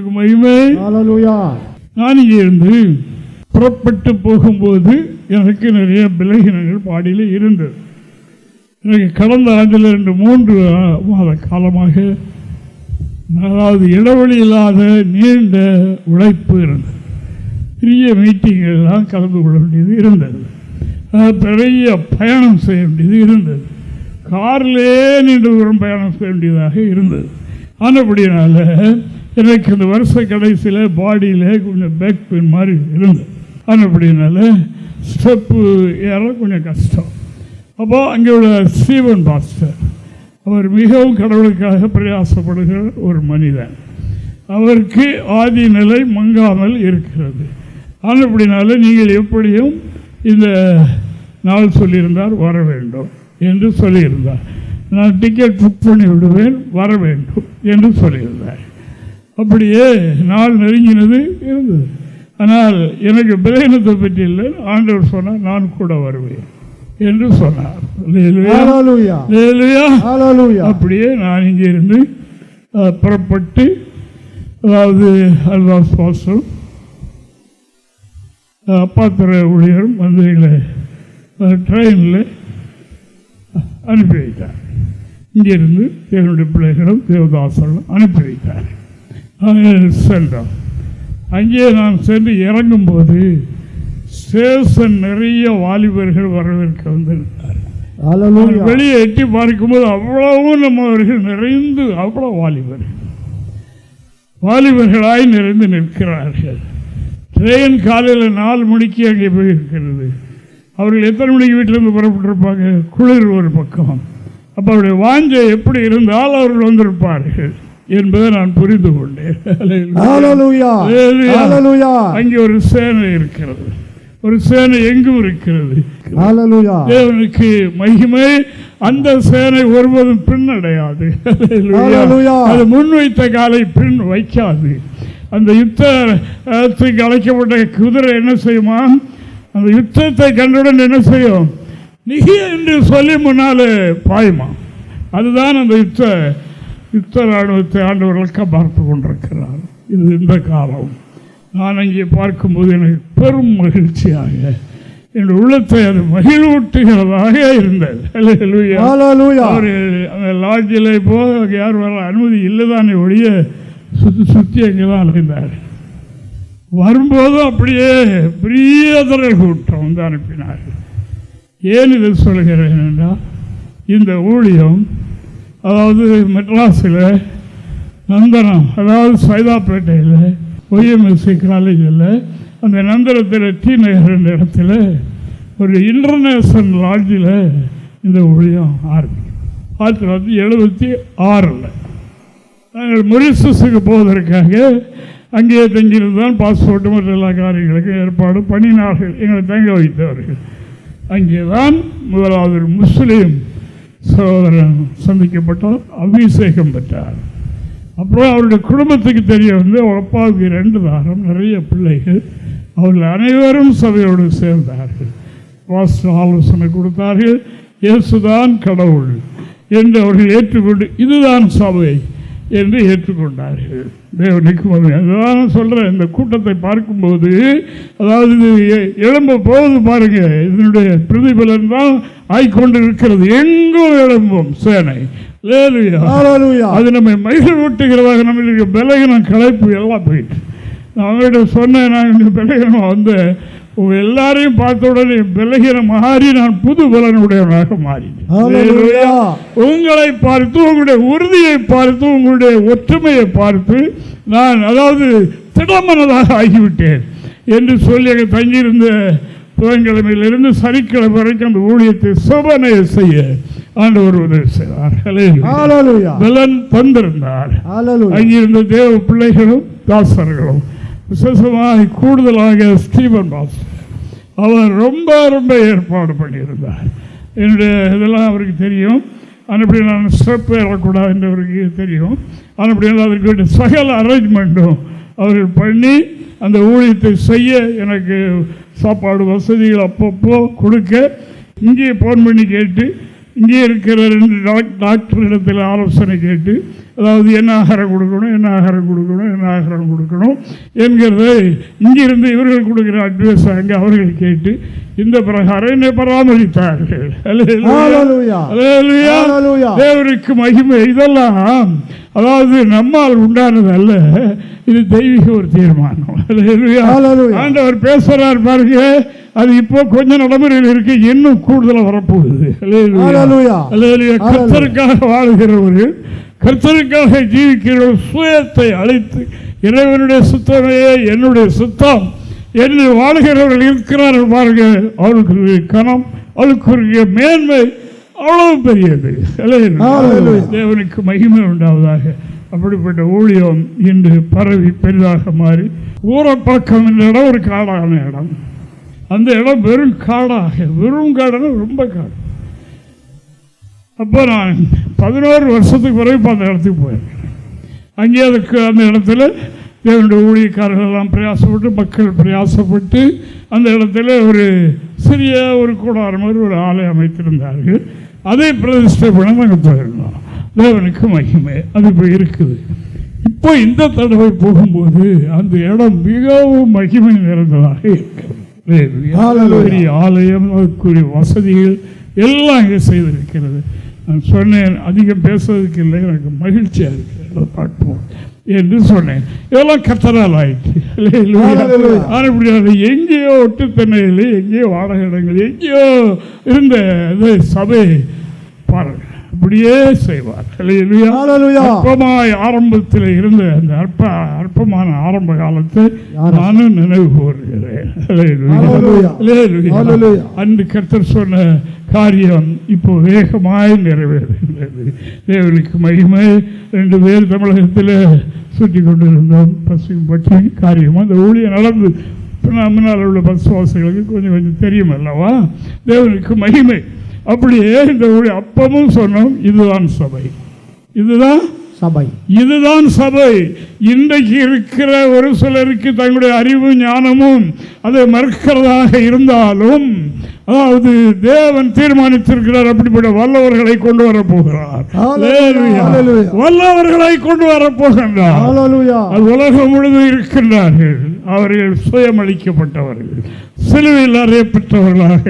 தேவனுக்கு மகிமை. நான் இங்கே இருந்து புறப்பட்டு போகும்போது எனக்கு நிறைய விலகினங்கள் பாடியில் இருந்தது. எனக்கு கடந்த ஆண்டில் 2-3 மாத காலமாக அதாவது இடைவெளி இல்லாத நீண்ட உழைப்பு இருந்தது. பெரிய மீட்டிங்கெல்லாம் கலந்து கொள்ள வேண்டியது இருந்தது. பெரிய பயணம் செய்ய வேண்டியது இருந்தது. காரிலே நீண்ட தூரம் பயணம் செய்ய வேண்டியதாக இருந்தது. ஆனபடினால எனக்கு இந்த வருஷ கடைசியில் பாடியில் கொஞ்சம் பேக் பெயின் மாதிரி இருந்தது. ஆனபடினால ஸ்டெப்பு ஏற கொஞ்சம் கஷ்டம். அப்போ அங்கே உள்ள ஸ்டீவன் பாஸ்டர், அவர் மிகவும் கடவுளுக்காக பிரயாசப்படுகிற ஒரு மனிதன். அவருக்கு ஆதி நிலை மங்காமல் இருக்கிறது. ஆனபடினால நீங்கள் எப்படியும் இந்த நாள் சொல்லியிருந்தார் வர வேண்டும் என்று சொல்லியிருந்தார். நான் டிக்கெட் புக் பண்ணி விடுவேன், வர வேண்டும் என்று சொல்லியிருந்தார். அப்படியே நாள் நெருங்கினது இருந்தது. ஆனால் எனக்கு பலவீனத்தை பற்றி இல்லை, ஆண்டவர் சொன்னார் நான் கூட வருவேன் என்று சொன்னார். அப்படியே நான் இங்கே இருந்து புறப்பட்டு, அதாவது அல்வாஸ் பாஸ்டரும் பாத்திர ஊழியரும் வந்து எங்களை ட்ரெயினில் அனுப்பி வைத்தார். இங்கிருந்து என்னுடைய பிள்ளைகளும் தேவதாசர்களும் அனுப்பி வைத்தார். சென்றோம். அங்கே நான் சென்று இறங்கும்போது ஸ்டேஷன் நிறைய வாலிபர்கள் வரவேற்க வந்திருந்தார். வெளியே எட்டி பார்க்கும்போது அவ்வளவும் நம்மவர்கள் நிறைந்து அவ்வளோ வாலிபர்களாய் நிறைந்து நிற்கிறார்கள். ட்ரெயின் காலையில் 4 மணிக்கு அங்கே போயிருக்கிறது. அவர்கள் எத்தனை மணிக்கு வீட்டிலேருந்து புறப்பட்டிருப்பாங்க? குளிர் ஒரு பக்கம். அப்போ அவருடைய வாஞ்சை எப்படி இருந்தால் அவர்கள் வந்திருப்பார்கள் என்பதை நான் புரிந்து கொண்டேன். அங்கே ஒரு சேனை இருக்கிறது, ஒரு சேனை எங்கும் இருக்கிறது. தேவனுக்கு மகிமை. அந்த சேனை ஒருவதும் பின்னடையாது. அது முன்வைத்த காலை பின் வைக்காது. அந்த யுத்தத்துக்கு அழைக்கப்பட்ட குதிரை என்ன செய்யுமா? அந்த யுத்தத்தை கண்டவுடன் என்ன செய்யும்? நிகி என்று சொல்லி முன்னாலே பாயுமா. அதுதான் அந்த யுத்த ராணுவத்தை ஆண்டவர்களுக்கு பார்த்து கொண்டிருக்கிறார். இது இந்த காலம். நான் அங்கே பார்க்கும்போது எனக்கு பெரும் மகிழ்ச்சியாக என்னுடைய உள்ளத்தை அது மகிழ்வூட்டுகிறதாக இருந்தது. அந்த லாட்ஜில் போக யார் வர அனுமதி இல்லைதானே ஒழிய சுற்றி அங்கே தான் அழைந்தார். வரும்போதும் அப்படியே பெரிய திரள் கூட்டம் வந்து அனுப்பினார்கள். ஏன் இதை சொல்கிறேன் என்றால், இந்த ஊழியம் அதாவது மெட்ராஸில் நந்தனம், அதாவது சைதாப்பேட்டையில் OMSC காலேஜில் அந்த நந்தனத்தில் டி நகர் என்ற இடத்துல ஒரு இன்டர்நேஷனல் லாட்ஜில் இந்த ஊழியம் ஆரம்பிக்கும். 1976 நாங்கள் மொரிஷஸுக்கு போவதற்காக அங்கேயே தங்கியிருந்தான். பாஸ்போர்ட்டு மற்ற எல்லா காரியங்களுக்கும் ஏற்பாடு பண்ணினார்கள். எங்களை தங்க வைத்தவர்கள். அங்கே தான் முதலாவது முஸ்லீம் சகோதரன் சந்திக்கப்பட்டார், அபிஷேகம் பெற்றார். அப்புறம் அவருடைய குடும்பத்துக்கு தெரிய வந்து அவர் அப்பாவுக்கு 2 தாரம், நிறைய பிள்ளைகள். அவர்கள் அனைவரும் சபையோடு சேர்ந்தார்கள். பாஸ்டர் ஆலோசனை கொடுத்தார்கள். இயேசுதான் கடவுள் என்று அவர்கள் ஏற்றுக்கொண்டு இதுதான் சபை என்று ஏற்றுக்கொண்டார்கள். தேவனுக்கு அதுதான் சொல்கிறேன். இந்த கூட்டத்தை பார்க்கும்போது, அதாவது இது எழும்ப போவது பாருங்க, இதனுடைய பிரதிபலன் தான் ஆய்கொண்டு இருக்கிறது. எங்கும் எழும்பும் சேனை. அது நம்மை மகிழ்வூட்டுகிறதாக, நம்மளுக்கு பலகீனம் களைப்பு எல்லாம் போயிட்டு. நான் அவங்ககிட்ட சொன்னேன், நான் இந்த பலகீனம் வந்து எல்லாரையும் பார்த்த உடனே பலகீனம் மாறி நான் புது பலனுடையவனாக மாறினேன். உங்களை பார்த்து, உங்களுடைய உறுதியை பார்த்து, உங்களுடைய ஒற்றுமையை பார்த்து நான் அதாவது திடமனதாக ஆகிவிட்டேன் என்று சொல்லி அங்கே தங்கியிருந்த புதன்கிழமையிலிருந்து சனிக்கிழமை வரைக்கும் அந்த ஊழியத்தை சோபனை செய்ய ஆண்டவர் உதவி செய்தார். பலன் தந்திருந்தார். அங்கிருந்த தேவ பிள்ளைகளும் தாசர்களும், விசேஷமாக கூடுதலாக ஸ்டீவன் பாஸ்டர், அவர் ரொம்ப ரொம்ப ஏற்பாடு பண்ணியிருந்தார். என்னுடைய இதெல்லாம் அவருக்கு தெரியும். அப்படி நான் ஸ்டெப் ஏறக்கூடாது என்று அவருக்கு தெரியும். அப்படின்னா அதற்கு சகல அரேஞ்ச்மெண்ட்டும் அவர்கள் பண்ணி அந்த ஊழியத்தை செய்ய எனக்கு சாப்பாடு வசதிகள் அப்பப்போ கொடுக்க, இங்கே ஃபோன் பண்ணி கேட்டு இங்கே இருக்கிற 2 டாக்டர் இடத்தில் ஆலோசனை கேட்டு, அதாவது என்ன ஆகாரம் கொடுக்கணும், என்ன ஆகாரம் கொடுக்கணும், என்ன ஆகாரம் கொடுக்கணும் என்கிறதை இங்கிருந்து இவர்கள் கொடுக்குற அட்வைஸ் அங்கே அவர்கள் கேட்டு இந்த பிரகாரம் என்னை பராமரித்தார்கள். தேவனுக்கு மகிமை. இதெல்லாம் அதாவது நம்மால் உண்டானது அல்ல, இது தெய்வீக ஒரு தீர்மானம். ஆண்டவர் பேசுறார் பாருங்க, அது இப்போ கொஞ்சம் நடைமுறையில் இருக்கு, இன்னும் கூடுதலாக வரப்போகுது. கர்த்தருக்காக வாழ்கிறவர்கள், கர்த்தருக்காக ஜீவிக்கிற சுயத்தை அழைத்து இறைவனுடைய சுத்தமே என்னுடைய சுத்தம் என்று வாழ்கிறவர்கள் இருக்கிறார்கள் பாருங்க, அவர்களுக்கு கனம், அவர்களுக்கு மேன்மை அவ்வளவு பெரியது. தேவனுக்கு மகிமை உண்டாவதாக. அப்படிப்பட்ட ஊழியம் இன்று பரவி பெரிதாக மாறி ஊரப்பாக்கம் என்ற இடம் ஒரு காடான இடம். அந்த இடம் வெறும் காடாக, வெறும் காடான ரொம்ப காடு. அப்போ நான் 11 வருஷத்துக்கு பிறகு அந்த இடத்துக்கு போயிருக்கேன். அங்கே அதுக்கு அந்த இடத்துல தேவனுடைய ஊழியக்காரர்கள் எல்லாம் பிரயாசப்பட்டு, மக்கள் பிரயாசப்பட்டு அந்த இடத்துல ஒரு சிறிய ஒரு கூடாரம் மாதிரி ஒரு ஆலயம் அமைத்திருந்தார்கள். அதை பிரதிஷ்டை பண்ண நாங்கள் போயிருந்தோம். தேவனுக்கு மகிமை. அது இப்போ இருக்குது. இப்போ இந்த தடவை போகும்போது அந்த இடம் மிகவும் மகிமை நிறைந்ததாக இருக்கிறது. பெரிய ஆலயம், அதுக்குரிய வசதிகள் எல்லாம் இங்கே செய்திருக்கிறது. நான் சொன்னேன், அதிகம் பேசுவதற்கு இல்லை, எனக்கு மகிழ்ச்சியாக இருக்கிறது பார்ப்போம் என்று சொன்னேன். இதெல்லாம் கத்தரால் ஆயிடுச்சு. எங்கேயோ ஒட்டு தென்னையில், எங்கேயோ வாடகை இடங்கள், எங்கேயோ இருந்த சபை பாருங்கள், அப்படியே செய்வார். அற்பமாய் ஆரம்பத்தில் இருந்த அந்த அற்பமான ஆரம்ப காலத்தை நானும் நினைவு கூறுகிறேன். அன்று கர்த்தர் சொன்ன காரியம் இப்போ வேகமாய் நிறைவேறுகிறது. தேவனுக்கு மகிமை. 2 பேர் தமிழகத்தில் சுற்றி கொண்டிருந்தோம். பசும் பற்றி காரியம் அந்த ஊழியம் நடந்து முன்னால் உள்ள பஸ் வாசிகளுக்கு கொஞ்சம் கொஞ்சம் தெரியும் அல்லவா. தேவனுக்கு மகிமை. அப்படியே இந்த ஊழியம் அப்பமும் சொன்னோம், இதுதான் சபை, இதுதான் சபை, இதுதான் சபை. இன்றைக்கு இருக்கிற ஒரு சிலருக்கு தங்களுடைய அறிவு ஞானமும் அதை மறுக்கிறதாக இருந்தாலும், அதாவது தேவன் தீர்மானித்திருக்கிறார், அப்படிப்பட்ட வல்லவர்களை கொண்டு வரப்போகிறார். வல்லவர்களை கொண்டு வரப்போகின்றார். அது உலகம் முழுவதும் இருக்கின்றார்கள். அவர்கள் சுயமளிக்கப்பட்டவர்கள், சிலுவையில் அறையப்பட்டவர்களாக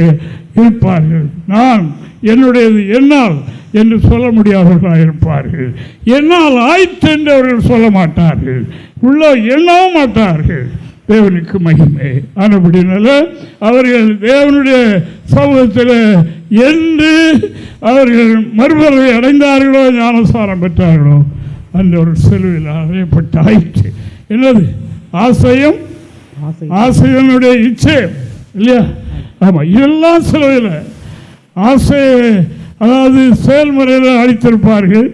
இருப்பார்கள். நான் என்னுடையது என்னால் என்று சொல்ல முடியாதவர்களாக இருப்பார்கள். என்னால் ஆயிற்று என்று அவர்கள் சொல்ல மாட்டார்கள், உள்ள எண்ணவும் மாட்டார்கள். தேவனுக்கு மகிமை. ஆனபடினால அவர்கள் தேவனுடைய சமூகத்தில் என்று அவர்கள் மறுபறவை அடைந்தார்களோ, ஞானசாரம் பெற்றார்களோ, அந்த ஒரு சிலுவையில் அறையப்பட்ட ஆயிற்று. என்னது ஆசையும், ஆசையனுடைய இச்சையும் இல்லையா? ஆமாம், இதெல்லாம் சிலுவையில் ஆசை, அதாவது செயல்முறையில் அழித்திருப்பார்கள்,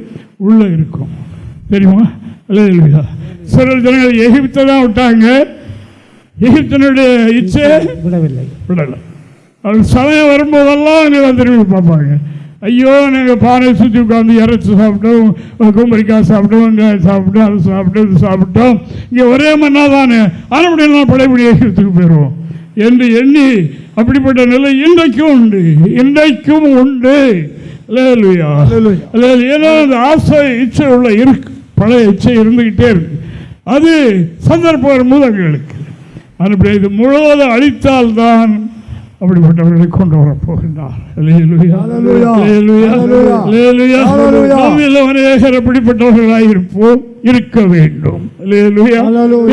உள்ள இருக்கும் தெரியுமா? இல்லையா? சில ஜனங்கள் எகிப்தை தான் விட்டாங்க, எகிப்தினுடைய இச்சை விடவில்லை. அவர் சமயம் வரும்போதெல்லாம் அங்கே திரும்பி பார்ப்பாங்க. ஐயோ, நாங்கள் பானை சுற்றி உட்காந்து இறைச்சி சாப்பிட்டோம், கும்பரிக்காய் சாப்பிட்டோம், வெங்காயம் சாப்பிட்டோம், அது சாப்பிட்டோம், இது சாப்பிட்டோம், இங்கே ஒரே மண்ணா தானே, ஆனால் படைப்படி எகிப்துக்கு போயிடுவோம் என்று எண்ணி அப்படிப்பட்ட நிலை இன்றைக்கும் உண்டு, இன்றைக்கும் உண்டு. ஏன்னா அந்த ஆசை இச்சை உள்ள இருக்கு, பழைய இச்சை இருந்துகிட்டே இருக்கு. அது சந்தர்ப்பம் வரும்போது அங்கே இருக்கு. அப்படி இது முழுவதும் அழித்தால்தான் அப்படிப்பட்டவர்களை கொண்டு வரப்போகின்றார். அப்படிப்பட்டவர்களாக இருப்போம், இருக்க வேண்டும்,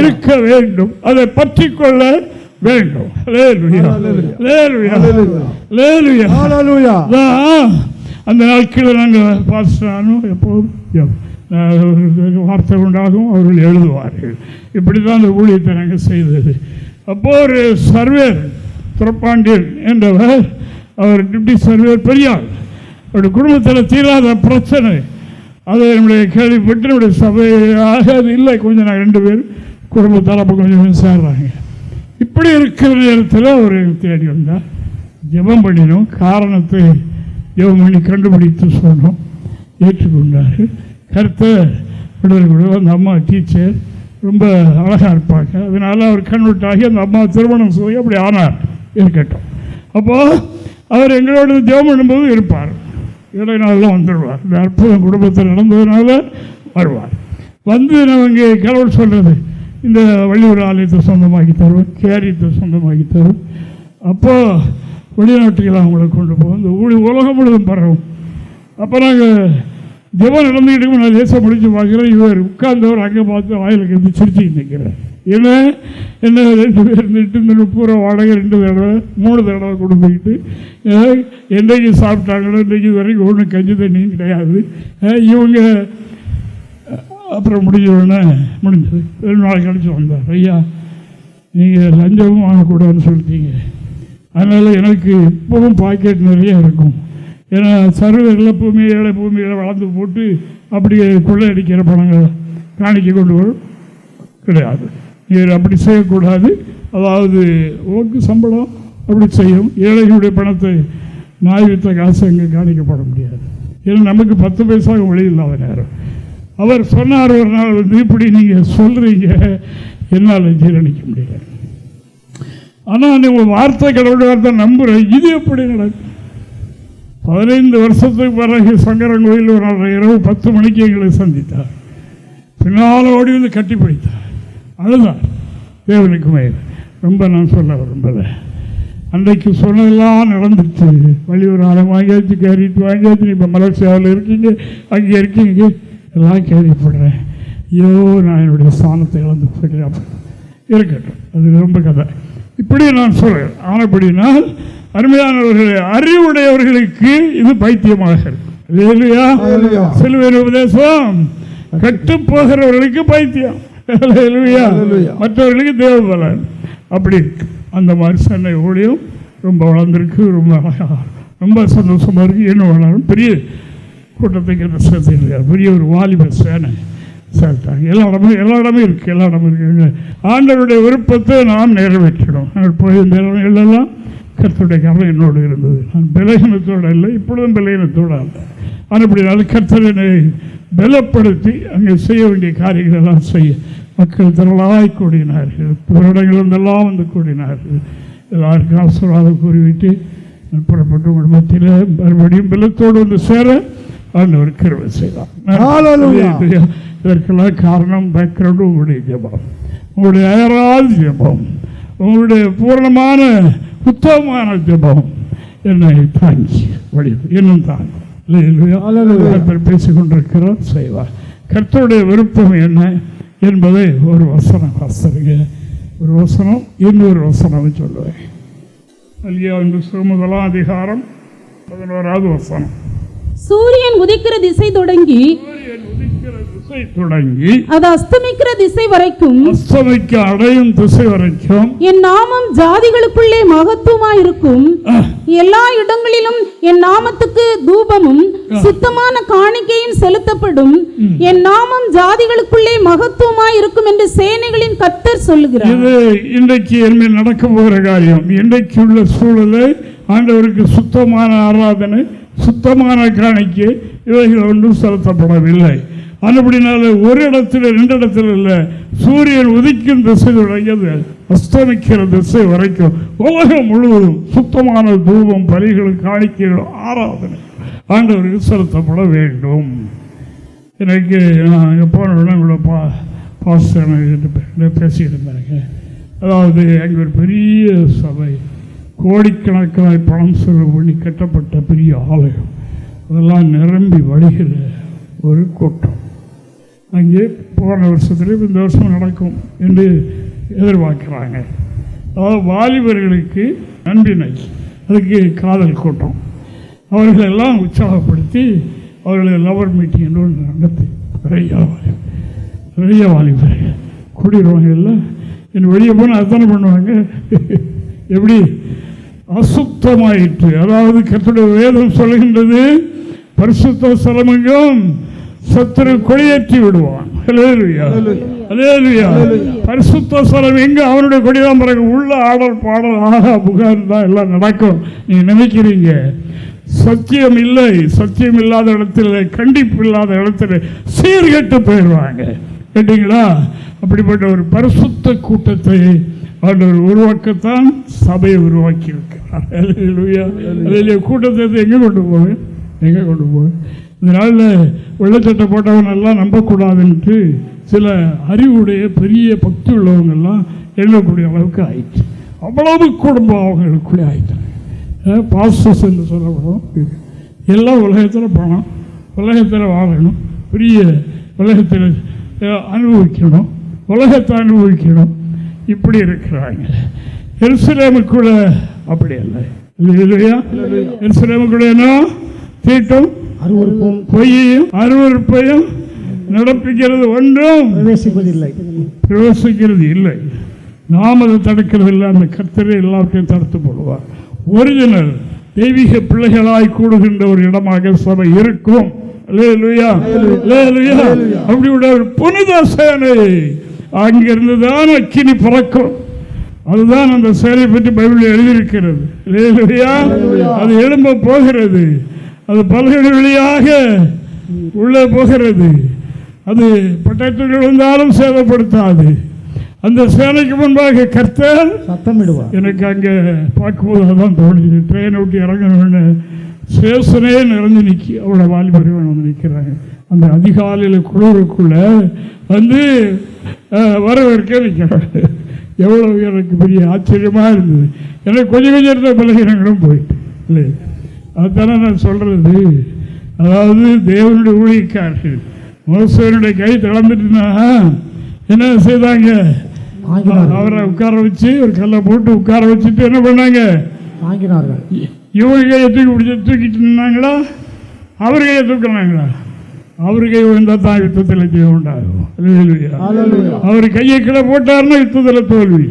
இருக்க வேண்டும், அதை பற்றி கொள்ள வேண்டும். அந்த நாட்களில் நாங்கள் பாஸ்டானும் எப்போதும் வார்த்தை உண்டாகும், அவர்கள் எழுதுவார்கள். இப்படி தான் அந்த ஊழியத்தை நாங்கள் செய்தது. அப்போ ஒரு சர்வேர் துரப்பாண்டியன் என்றவர், அவர் டிப்டி சர்வேர் பெரியார், அவருடைய குடும்பத்தில் தீராத பிரச்சனை, அதை நம்முடைய கேள்விப்பட்டு நம்முடைய சபையாக அது இல்லை, கொஞ்சம் நாங்கள் 2 பேர் குடும்பத்தால் அப்போ கொஞ்சம் சேர்றாங்க. இப்படி இருக்கிற நேரத்தில் அவர் தேடி வந்தார். ஜெபம் பண்ணினோம், காரணத்தை ஜெபம் பண்ணி கண்டுபிடித்து சொன்னோம், ஏற்றுக்கொண்டார். கருத்தை விடுதலை. அந்த அம்மா டீச்சர் ரொம்ப அழகாக இருப்பாங்க, அதனால் அவர் கன்வெர்ட் அந்த அம்மா திருமணம் செய்ய அப்படி ஆனார். இருக்கட்டும். அப்போது அவர் எங்களோட ஜெபம் பண்ணும்போது இருப்பார். இடைநாளெலாம் வந்துடுவார். இந்த அற்புதம் குடும்பத்தில் நடந்ததுனால வருவார். வந்து அவங்க கடவுள் சொல்கிறது, இந்த வள்ளியூர் ஆலயத்தை சொந்தமாக்கி தருவோம், கேரியத்தை சொந்தமாக்கி தரும். அப்போது வெளிநாட்டுக்கெல்லாம் அவங்கள கொண்டு போவோம், இந்த உலகம் முழுவதும் பரவும். அப்போ நாங்கள் ஜெபம் நடந்துக்கிட்டு நான் லேசாக முடிச்சு பார்க்குறேன், இவர் உட்கார்ந்தவர் அங்கே பார்த்து வாயிலுக்கு இருந்து சிரிச்சுக்கிட்டு நிற்கிறேன். என்ன 2 பேர் இருந்துட்டு இந்த 30 ரூபா வாடகை 2 தடவை 3 தடவை கொடுத்துக்கிட்டு என்றைக்கு சாப்பிட்டாங்களோ இன்றைக்கு வரைக்கும் ஒன்றும் கஞ்சி தண்ணியும் கிடையாது. இவங்க அப்புறம் முடிஞ்சவுடனே முடிஞ்சது 2 நாள் கழிச்சு வந்தார். ஐயா, நீங்கள் லஞ்சமும் வாங்கக்கூடாதுன்னு சொல்லிட்டீங்க, அதனால் எனக்கு இப்போவும் பாக்கெட் நிறைய இருக்கும். ஏன்னா சர்வரில் ஏழை பூமியில் வளர்ந்து போட்டு அப்படியே கொள்ளையடிக்கிற பணங்களை காணிக்க கொண்டு வரும் கிடையாது. நீங்கள் அப்படி செய்யக்கூடாது. அதாவது ஓக்கு சம்பளம் அப்படி செய்யும். ஏழைகளுடைய பணத்தை நாய் வித்த காசு அங்கே காணிக்கப்பட முடியாது. ஏன்னா நமக்கு 10 பைசாவுக்கு வழி இல்லாத நேரம். அவர் சொன்னார் ஒரு நாள் வந்து, இப்படி நீங்கள் சொல்கிறீங்க, என்னால் ஜீரணிக்க முடியாது. ஆனால் நீங்கள் வார்த்தை கடவுளுடைய வார்த்தை நம்புகிறேன். இது எப்படி நடக்கும்? 15 வருஷத்துக்கு பிறகு சங்கரன் ஒரு நாள் இரவு 10 மணிக்கு எங்களை சந்தித்தார். பின்னால் ஓடி வந்து கட்டி பிடித்தார், அழுதார். தேவனுக்கு மேல் ரொம்ப நான் சொல்ல விரும்பல. அன்றைக்கு சொன்னதெல்லாம் நடந்துச்சு. வள்ளியூர் ஆலயம் வாங்கியாச்சு, கேரிட்டு வாங்கியாச்சு, இப்போ மலேசியாவில் இருக்கீங்க, அங்கே இருக்கீங்க, எல்லாம் கேள்விப்படுறேன். ஐயோ, நான் என்னுடைய ஸ்தானத்தை இழந்து போயிட்டேன். இருக்கட்டும், அது ரொம்ப கதை. இப்படி நான் சொல்கிறேன். ஆனப்படினால் அருமையானவர்களே, அறிவுடையவர்களுக்கு இது பைத்தியமாக இருக்கும். இல்லையா? சிலுவையின் உபதேசம் கெட்டு போகிறவர்களுக்கு பைத்தியம், மற்றவர்களுக்கு தேவபலன். அப்படி அந்த மாதிரி சென்னை ஊழியம் ரொம்ப வளர்ந்துருக்கு, ரொம்ப அழகாக, ரொம்ப சந்தோஷமாக இருக்குது. இன்னும் வளரும். பெரிய கூட்டத்துக்கு சேர்த்துருக்காரு, பெரிய ஒரு வாலிப சேனை சேர்த்தாங்க. எல்லா இடமும் இருக்குது. ஆண்டவருடைய விருப்பத்தை நாம் நிறைவேற்றணும். போய் இந்த இடங்களெல்லாம் கர்த்தருடைய கவலை என்னோடு இருந்தது. நான் பலகீனத்தோடு இல்லை, இப்பொழுதும் பலகீனத்தோடு அல்ல. ஆனால் இப்படி கர்த்தரனை பலப்படுத்தி அங்கே செய்ய வேண்டிய காரியங்கள் எல்லாம் செய்ய மக்கள் திரளாய் கூடினார்கள். வருடங்களிலிருந்தெல்லாம் வந்து கூடினார்கள். எல்லாருக்கும் ஆசீர்வாதம் கூறிவிட்டு புறப்பட்டு குடும்பத்தில் மறுபடியும் பலத்தோடு வந்து சேர ஆண்டவர் கிருபை செய்தார். இதற்கெல்லாம் காரணம் பேக்ரவுண்டு உங்களுடைய ஜெபம், உங்களுடைய அயராத ஜெபம், உங்களுடைய பூரணமான உத்தமமான ஜெபம் என்னை தாங்கி இன்னும் தாங்கி பேசிக் கொண்டிருக்கிறார், செய்வார். கர்த்தருடைய விருப்பம் என்ன என்பதை ஒரு வசனம் வாசிங்க. ஒரு வசனம், இன்னொரு வசனம் சொல்லுவேன். முதலாம் அதிகாரம் 11வது வசனம். சூரியன் உதிக்கிற திசை தொடங்கி அது அஸ்தமிக்கிற திசை வரைக்கும், அஸ்தமிக்க அடையும் திசை வரைக்கும் என் நாமம் ஜாதிகளுக்குள்ளே மகத்துவமாய் இருக்கும். எல்லா இடங்களிலும் என் நாமத்துக்கு தூபமும் சுத்தமான காணிக்கையும் செலுத்தப்படும். என் நாமம் ஜாதிகளுக்குள்ளே மகத்துவமாய் இருக்கும் என்று சேனைகளின் கர்த்தர் சொல்லுகிறார். இது இன்றைக்கு என்ன நடக்க போகிற காரியம். இன்றைக்கு உள்ள சூழலை ஆண்டவருக்கு சுத்தமான ஆராதனை, சுத்தமான காணிக்கை இவைகள் ஒன்றும் செலுத்தப்படவில்லை. அதுபடினால ஒரு இடத்துல 2 இடத்துல இல்லை, சூரியன் உதிக்கும் திசை தொடங்கியது அஸ்தமிக்கிற திசை வரைக்கும் உலகம் முழுவதும் சுத்தமான தூபம், பலிகள், காணிக்கைகள், ஆராதனை ஆண்டவருக்கு செலுத்தப்பட வேண்டும். எனக்கு நான் அங்கே போன உடனே கூட பாஸ்டர் பேசியிருந்தாங்க. அதாவது அங்கே ஒரு பெரிய சபை, கோடிக்கணக்கான பணம் செலவு பண்ணி கட்டப்பட்ட பெரிய ஆலயம், அதெல்லாம் நிரம்பி வழிகிற ஒரு கூட்டம். அங்கே போன வருஷத்துலேயும் இந்த வருஷம் நடக்கும் என்று எதிர்பார்க்குறாங்க. அதாவது வாலிபர்களுக்கு நன்றினை, அதுக்கு காதல் கூட்டம், அவர்களெல்லாம் உற்சாகப்படுத்தி அவர்களை லவர் மீட்டிங் என்று ஒன்று நடத்தி நிறைய வாலிபர்கள் கூடிடுவாங்க. எல்லாம் என் வெளியே போனால் அதுதானே பண்ணுவாங்க. எப்படி அசுத்தமாயிற்று. அதாவது கர்த்தருடைய வேதம் சொல்லுகின்றது, பரிசுத்த ஸ்தலமெங்கும் சத்துரு கொடியேற்றி விடுவான். பரிசுத்த ஸ்தலம் எங்க அவனுடைய கொடிதான் பிறகு உள்ள ஆடல் பாடல் ஆகா புகார் தான் எல்லாம் நடக்கும். நீங்க நினைக்கிறீங்க சத்தியம் இல்லை, சத்தியம் இல்லாத இடத்துல, கண்டிப்பு இல்லாத இடத்துல சீர்கெட்டு போயிடுவாங்க. கேட்டீங்களா? அப்படிப்பட்ட ஒரு பரிசுத்த கூட்டத்தை ஆண்டவர் உருவாக்கத்தான் சபையை உருவாக்கி இருக்கிறார். கூட்டத்தை எங்கே கொண்டு போவேன்? எங்கே கொண்டு போய் இந்த நாளில் வெள்ளச்சட்டை போட்டவனெல்லாம் நம்பக்கூடாதுன்ட்டு சில அறிவுடைய பெரிய பக்தி உள்ளவங்கெல்லாம் எண்ணக்கூடிய அளவுக்கு ஆயிடுச்சு. அவ்வளவு குடும்பம் அவங்களுக்குள்ளே ஆயிட்டாங்க. பாஸ்டர்ஸ் என்று சொல்லப்படும். எல்லாம் உலகத்தில் பணம், உலகத்தில் வாழணும், பெரிய உலகத்தில் அனுபவிக்கணும், உலகத்தை அனுபவிக்கணும், இப்படி இருக்கிறாங்க. எருசலேமுக்குள்ள அப்படி அல்ல இல்லையா? எருசலேமுக்குள்ள என்ன தீட்டும் அருவருப்பும் பொய்யையும் அருவருப்பையும் நடப்பிக்கிறது ஒன்றும் பிரவேசிக்கிறது இல்லை. நாம் அதை தடுக்கிறது இல்லை. அந்த கர்த்தரே எல்லாத்தையும் தடுத்து போடுவார். ஒரிஜினல் தெய்வீக பிள்ளைகளாய் கூடுகின்ற ஒரு இடமாக சபை இருக்கும். அப்படி ஒரு புனித சேனை அங்கிருந்து தான் அக்கினி பறக்கும். அதுதான் அந்த சேனை பற்றி பைபிளில் எழுதியிருக்கிறது. அது எழும்ப போகிறது. அது பல்கலை வழியாக உள்ளே போகிறது. அது பட்டயத்தில் விழுந்தாலும் சேதப்படுத்தாது. அந்த சேனைக்கு முன்பாக கர்த்தர் சத்தமிடுவார். எனக்கு அங்கே பார்க்கும்போது அதான் தோணுச்சு. ட்ரெயினை விட்டு இறங்கணும்னு சேசனே நிறைஞ்சு நிற்கி அவளோட வாலிபர்கள் வந்து நிற்கிறாங்க. அந்த அதிகாலையில் குளிருக்குள்ள வந்து வரவேற்க நிற்கிறாங்க. எவ்வளோ எனக்கு பெரிய ஆச்சரியமாக இருந்தது. எனக்கு கொஞ்சம் கொஞ்சம் இருந்த பலகீனங்களும் போயிட்டு இல்லை. அதுதானே நான் சொல்கிறது. அதாவது தேவனுடைய ஊழியக்காரர்கள் மோசனுடைய கை தளர்ந்துட்டுனா என்ன செய்தாங்க? அவரை உட்கார வச்சு ஒரு கல்லை போட்டு உட்கார வச்சுட்டு என்ன பண்ணாங்க? வாங்கினார்கள். இவங்க கையை தூக்கிட்டு நின்னாங்களா? அவர் கையை தூக்கினாங்களா? அவர் கை விழுந்தால் தான் யுத்தத்தில் ஜெயம் உண்டாகும். அவர் கையை கீழே போட்டார்னா யுத்தத்தில் தோல்வி.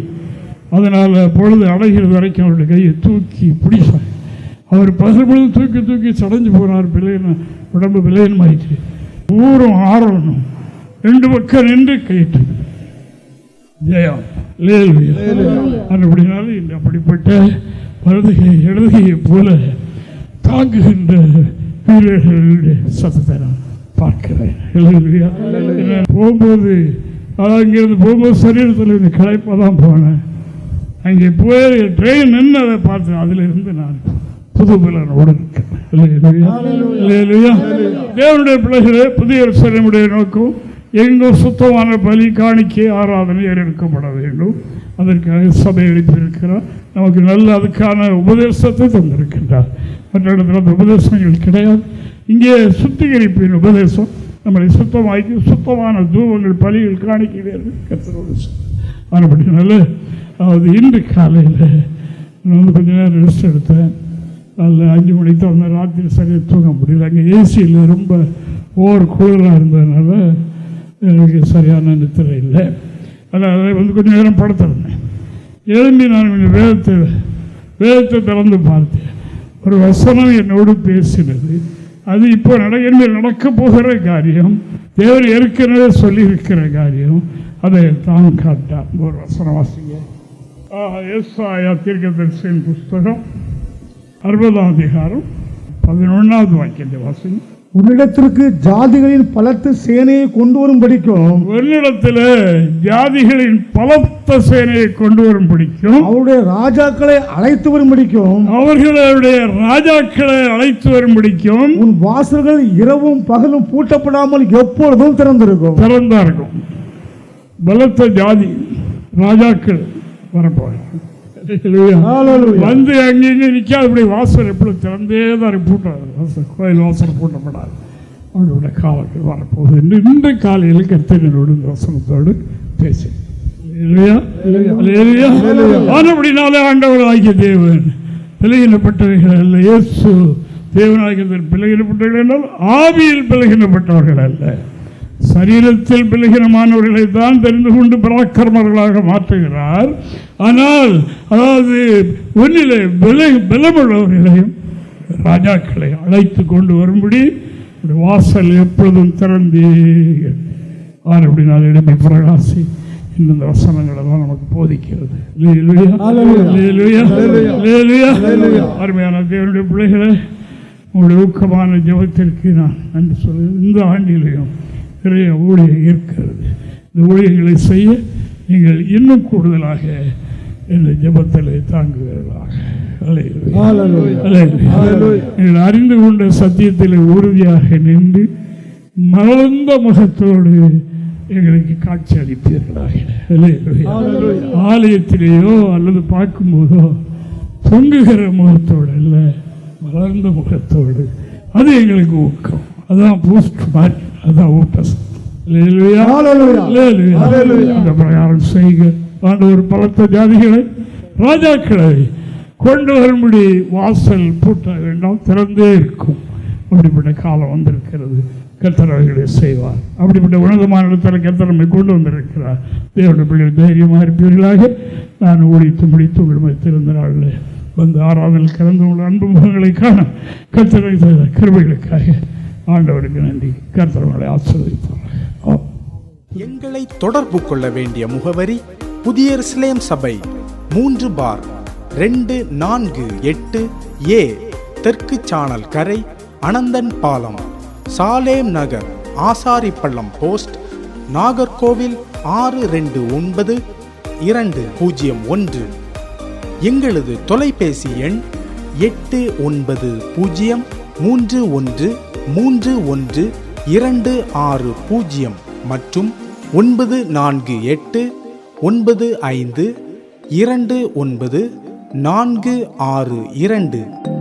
அதனால் பொழுது அடைகிறது வரைக்கும் அவருடைய கையை தூக்கி பிடிச்சார். அவர் பகல் பொழுது தூக்கி தூக்கி சடைஞ்சு போனார். பிள்ளைன்னு உடம்பு பிள்ளைன்னு ஊரும் ஆறணும். ரெண்டு பக்கம் நின்று கையிட்டு ஜெயம். அப்படினாலும் இந்த அப்படிப்பட்ட வலதுகை இடதுகையை போல தாங்குகின்ற வீரர்களுடைய சத்தத்தை நான் பார்க்கிறேன். போகும்போது அங்கிருந்து போகும்போது சரீரத்தில் இந்த களைப்பாக தான் போனேன். அங்கே போய் ட்ரெயின் நின்று அதை பார்த்தேன். அதிலிருந்து நான் புது பலனோடு இருக்கேன். தேவனுடைய பிள்ளைகளே, புதிய எருசலேமுடைய நோக்கம் எங்கும் சுத்தமான பலி, காணிக்கை, ஆராதனை ஏறெடுக்கப்பட வேண்டும். அதற்காக சபை எழுப்பியிருக்கிறார். நமக்கு நல்ல அதுக்கான உபதேசத்தை தந்திருக்கின்றார். மற்ற இடத்துல அந்த உபதேசங்கள் கிடையாது. இங்கே சுத்திகரிப்பின் உபதேசம் நம்மளை சுத்தமாக்கி சுத்தமான தூவங்கள், பலிகள், காணிக்கைகள் கர்த்தரோடு ஆனப்படினால அதாவது இன்று காலையில் நான் வந்து கொஞ்ச நேரம் ரெஸ்ட் எடுத்தேன். அதில் 5 மணிக்கு அந்த ராத்திரி சரியாக தூங்க முடியல. அங்கே ஏசியில் ரொம்ப ஓவர் கூலராக இருந்ததுனால எனக்கு சரியான நித்திரை இல்லை. அதனால் வந்து கொஞ்சம் நேரம் படுத்திருந்தேன். எழும்பி நான் கொஞ்சம் வேதத்தை திறந்து பார்த்தேன். ஒரு வசனம் என்னோடு பேசினது. அது இப்போ நடக்க போகிற காரியம், தேவன் ஏற்கனவே சொல்லியிருக்கிற காரியம். அதை தான் காட்டார். ஒரு வசனம் வாசிங்க. ஏசாயா தீர்க்கதரிசியின் புஸ்தகம் 60ஆம் அதிகாரம் 11வது வாக்கியத்தை வாசிங்க. உன்னிடத்திற்கு ஜாதிகளின் பலத்த சேனையை கொண்டு வரும் படிக்கும். உன்னிடத்தில் ஜாதிகளின் பலத்த சேனையை கொண்டு வரும் படிக்கும். அவருடைய ராஜாக்களை அழைத்து வரும் படிக்கும். அவர்களுடைய ராஜாக்களை அழைத்து வரும் படிக்கும். உன் வாசல்கள் இரவும் பகலும் பூட்டப்படாமல் எப்பொழுதும் திறந்திருக்கும். பலத்த ஜாதி ராஜாக்கள் வரப்போறாங்க. வந்து அங்கே நிற்காது. அப்படி வாசல் எப்படி திறந்தே தான் பூட்டாது. கோயில் வாசல் பூட்டப்படாது. அவங்களோட காலங்கள் வரப்போகுது என்று இன்று காலையில் கர்த்தரோடு வசனத்தோடு பேசி அப்படினாலே ஆண்டவர் ஆகிய தேவன் பிழையினப்பட்டவர்கள் அல்ல. இயேசு தேவனாகிய பிழையினப்பட்டவர்கள் என்றால் ஆவியில் பிழையினப்பட்டவர்கள் அல்ல. சரீரத்தில் பிழையினமானவர்களை தான் தெரிந்து கொண்டு பராக்கிரமர்களாக மாற்றுகிறார். ஆனால் அதாவது ஒன்றிலே பலமுள்ளவர்களையும் ராஜாக்களை அழைத்து கொண்டு வரும்படி வாசல் எப்பொழுதும் திறந்தே அப்படின்னா இடமே பிரகாசி இந்த வசனங்களெல்லாம் நமக்கு போதிக்கிறது. அருமையான தேவனுடைய பிள்ளைகளை, உங்களுடைய ஊக்கமான ஜெபத்திற்கு நான் நன்றி சொல்கிறேன். இந்த ஆண்டிலையும் நிறைய ஊழியம் இருக்கிறது. இந்த ஊழியர்களை செய்ய நீங்கள் இன்னும் கூடுதலாக இந்த ஜெபத்தில் தாங்குவீர்களாக. நீங்கள் அறிந்து கொண்ட சத்தியத்தில் உறுதியாக நின்று மலர்ந்த முகத்தோடு எங்களுக்கு காட்சி அளிப்பீர்களாக. ஆலயத்திலேயோ அல்லது பார்க்கும்போதோ தொங்குகிற முகத்தோடு அல்ல, மலர்ந்த முகத்தோடு. அது எங்களுக்கு ஊக்கம். அதான் பூஸ்ட் மாதிரி, அதான் ஊட்டசம். அந்த பிரகாரம் செய்க. ஆண்டவர் பலத்த ஜாதிகளை ராஜாக்களை கொண்டு வரும்படி வாசல் பூட்ட வேண்டாம், திறந்தே இருக்கும். அப்படிப்பட்ட காலம் வந்திருக்கிறது. கர்த்தர் அவர்களை செய்வார். அப்படிப்பட்ட உன்னதமான இடத்தில் கர்த்தர் நம்மை கொண்டு வந்திருக்கிறார். தேவனுடைய பிள்ளைகள் தைரியமாக இருப்பீர்களாக. நான் ஒழித்து முடித்து உங்கள் திறந்த நாளில் வந்து ஆராதனையில் கலந்து உள்ள அன்பு முகங்களை காண கர்த்தரை செய்த கிருபைகளுக்காக ஆண்டவருக்கு நன்றி. கர்த்தர் உங்களை ஆசீர்வதிப்பார். எங்களை தொடர்பு கொள்ள வேண்டிய முகவரி: புதிய எருசலேம் சபை, 3/248 A தெற்கு சானல் கரை, அனந்தன் பாலம், சாலேம் நகர், ஆசாரிப்பள்ளம் போஸ்ட், நாகர்கோவில் 629201. எங்களது தொலைபேசி எண் 89313126 மற்றும் 94895299462.